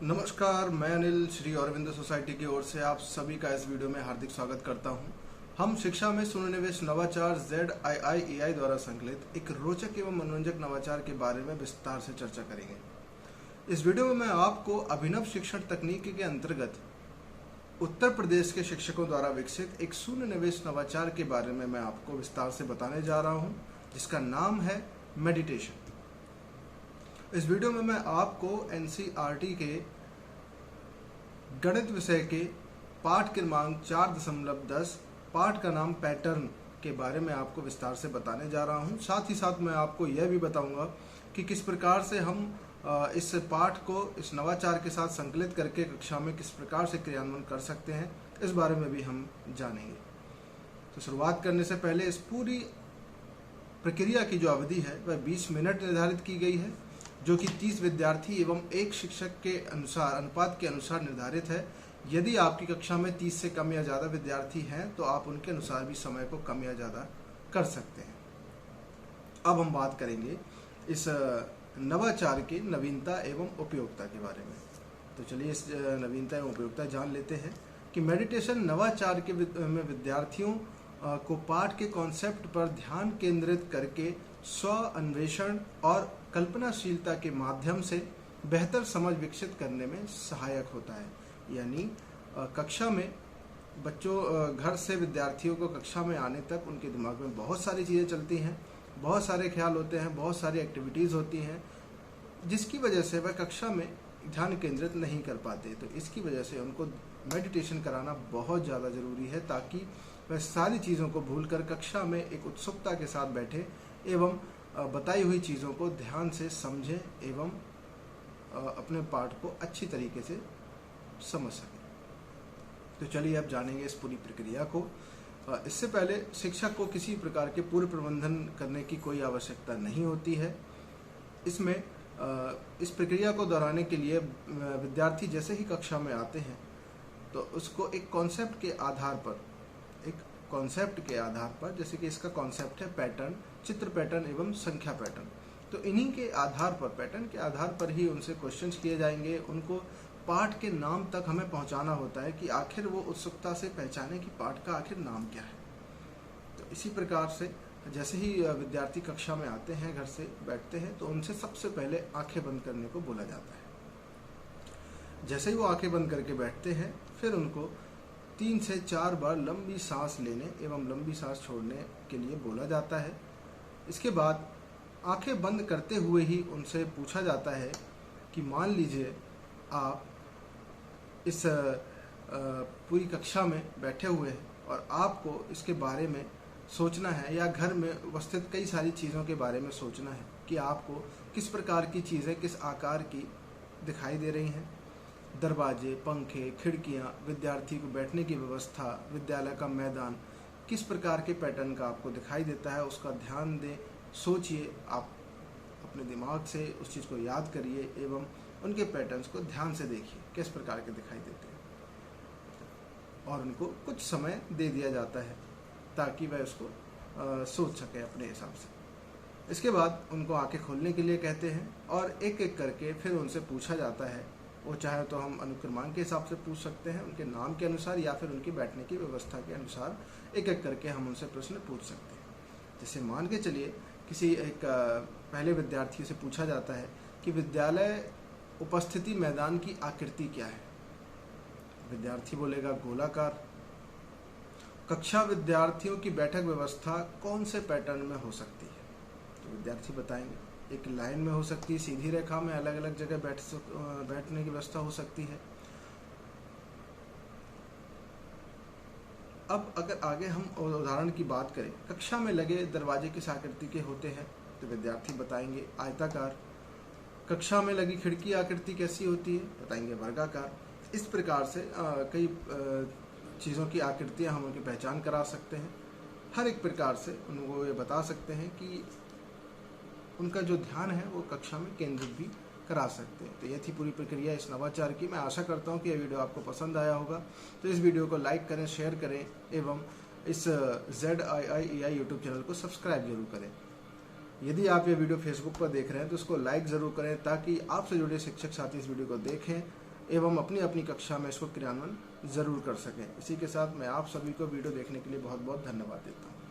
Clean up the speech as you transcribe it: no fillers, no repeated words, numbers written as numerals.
नमस्कार, मैं अनिल श्री अरविंद सोसाइटी की ओर से आप सभी का इस वीडियो में हार्दिक स्वागत करता हूं। हम शिक्षा में सुनिवेश नवाचार ZIIEI द्वारा संकलित एक रोचक एवं मनोरंजक नवाचार के बारे में विस्तार से चर्चा करेंगे। इस वीडियो में मैं आपको अभिनव शिक्षण तकनीक के अंतर्गत उत्तर प्रदेश के शिक्षकों द्वारा विकसित एक शून्य निवेश नवाचार के बारे में मैं आपको विस्तार से बताने जा रहा हूँ, जिसका नाम है मेडिटेशन। इस वीडियो में मैं आपको NCERT के गणित विषय के पाठ क्रमांक 4.10 पाठ का नाम पैटर्न के बारे में आपको विस्तार से बताने जा रहा हूं। साथ ही साथ मैं आपको यह भी बताऊंगा कि किस प्रकार से हम इस पाठ को इस नवाचार के साथ संकलित करके कक्षा में किस प्रकार से क्रियान्वयन कर सकते हैं, इस बारे में भी हम जानेंगे। तो शुरुआत करने से पहले इस पूरी प्रक्रिया की जो अवधि है वह 20 मिनट निर्धारित की गई है, जो कि 30 विद्यार्थी एवं एक शिक्षक के अनुसार अनुपात के अनुसार निर्धारित है। यदि आपकी कक्षा में 30 से कम या ज़्यादा विद्यार्थी हैं तो आप उनके अनुसार भी समय को कम या ज़्यादा कर सकते हैं। अब हम बात करेंगे इस नवाचार की नवीनता एवं उपयोगिता के बारे में। तो चलिए इस नवीनता एवं उपयोगिता जान लेते हैं कि मेडिटेशन नवाचार के में विद्यार्थियों को पाठ के कॉन्सेप्ट पर ध्यान केंद्रित करके स्व अन्वेषण और कल्पनाशीलता के माध्यम से बेहतर समझ विकसित करने में सहायक होता है। यानी कक्षा में बच्चों घर से विद्यार्थियों को कक्षा में आने तक उनके दिमाग में बहुत सारी चीज़ें चलती हैं, बहुत सारे ख्याल होते हैं, बहुत सारी एक्टिविटीज़ होती हैं, जिसकी वजह से वह कक्षा में ध्यान केंद्रित नहीं कर पाते। तो इसकी वजह से उनको मेडिटेशन कराना बहुत ज़्यादा ज़रूरी है, ताकि वह सारी चीज़ों को भूलकर कक्षा में एक उत्सुकता के साथ बैठे एवं बताई हुई चीज़ों को ध्यान से समझें एवं अपने पाठ को अच्छी तरीके से समझ सकें। तो चलिए अब जानेंगे इस पूरी प्रक्रिया को। इससे पहले शिक्षक को किसी प्रकार के पूर्व प्रबंधन करने की कोई आवश्यकता नहीं होती है। इसमें इस प्रक्रिया को दोहराने के लिए विद्यार्थी जैसे ही कक्षा में आते हैं तो उसको एक कॉन्सेप्ट के आधार पर जैसे कि इसका कॉन्सेप्ट है पैटर्न, चित्र पैटर्न एवं संख्या पैटर्न, तो इन्हीं के आधार पर, पैटर्न के आधार पर ही उनसे क्वेश्चंस किए जाएंगे। उनको पाठ के नाम तक हमें पहुंचाना होता है कि आखिर वो उत्सुकता से पहचाने कि पाठ का आखिर नाम क्या है। तो इसी प्रकार से जैसे ही विद्यार्थी कक्षा में आते हैं, घर से बैठते हैं, तो उनसे सबसे पहले आंखें बंद करने को बोला जाता है। जैसे ही वो आंखें बंद करके बैठते हैं, फिर उनको 3 से 4 बार लंबी सांस लेने एवं लंबी सांस छोड़ने के लिए बोला जाता है। इसके बाद आंखें बंद करते हुए ही उनसे पूछा जाता है कि मान लीजिए आप इस पूरी कक्षा में बैठे हुए हैं और आपको इसके बारे में सोचना है, या घर में उपस्थित कई सारी चीज़ों के बारे में सोचना है कि आपको किस प्रकार की चीज़ें किस आकार की दिखाई दे रही हैं। दरवाजे, पंखे, खिड़कियाँ, विद्यार्थी को बैठने की व्यवस्था, विद्यालय का मैदान, किस प्रकार के पैटर्न का आपको दिखाई देता है, उसका ध्यान दें, सोचिए, आप अपने दिमाग से उस चीज़ को याद करिए एवं उनके पैटर्न्स को ध्यान से देखिए किस प्रकार के दिखाई देते हैं, और उनको कुछ समय दे दिया जाता है ताकि वह उसको सोच सके अपने हिसाब से। इसके बाद उनको आंखें खोलने के लिए कहते हैं और एक एक करके फिर उनसे पूछा जाता है। वो चाहे तो हम अनुक्रमांक के हिसाब से पूछ सकते हैं, उनके नाम के अनुसार, या फिर उनकी बैठने की व्यवस्था के अनुसार एक एक करके हम उनसे प्रश्न पूछ सकते हैं। जैसे मान के चलिए किसी एक पहले विद्यार्थी से पूछा जाता है कि विद्यालय उपस्थिति मैदान की आकृति क्या है। विद्यार्थी बोलेगा गोलाकार। कक्षा विद्यार्थियों की बैठक व्यवस्था कौन से पैटर्न में हो सकती है, तो विद्यार्थी बताएंगे। एक लाइन में हो सकती है, सीधी रेखा में, अलग अलग जगह बैठने की व्यवस्था हो सकती है। अब अगर आगे हम उदाहरण की बात करें, कक्षा में लगे दरवाजे किस आकृति के होते हैं, तो विद्यार्थी बताएंगे आयताकार। कक्षा में लगी खिड़की आकृति कैसी होती है, बताएंगे वर्गाकार। इस प्रकार से कई चीज़ों की आकृतियाँ हम उनकी पहचान करा सकते हैं। हर एक प्रकार से उनको ये बता सकते हैं कि उनका जो ध्यान है वो कक्षा में केंद्रित भी करा सकते हैं। तो ये थी पूरी प्रक्रिया इस नवाचार की। मैं आशा करता हूँ कि यह वीडियो आपको पसंद आया होगा। तो इस वीडियो को लाइक करें, शेयर करें एवं इस ZIIEI यूट्यूब चैनल को सब्सक्राइब जरूर करें। यदि आप ये वीडियो फेसबुक पर देख रहे हैं तो उसको लाइक ज़रूर करें ताकि आपसे जुड़े शिक्षक साथी इस वीडियो को देखें एवं अपनी अपनी कक्षा में इसको क्रियान्वयन जरूर कर सकें। इसी के साथ मैं आप सभी को वीडियो देखने के लिए बहुत बहुत धन्यवाद देता हूँ।